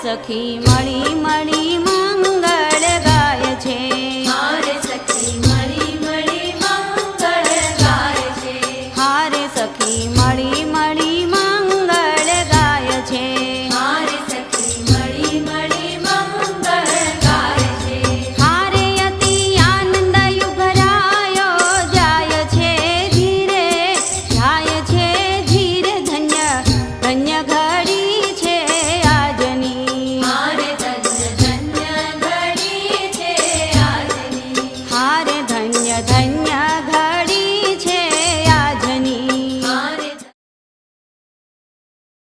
સખી મળી મળી મંગળ ગાય છે. હારે સખી મળી મળી મંગળ ગાય છે. હારે સખી મળી મળી મંગળ ગાય છે. હારે સખી મળી મળી મંગળ ગાય છે. હારે અતિ આનંદ યુગરાયો જાય છે ધીરે, જાય છે ધીરે ધન્ય ધન્ય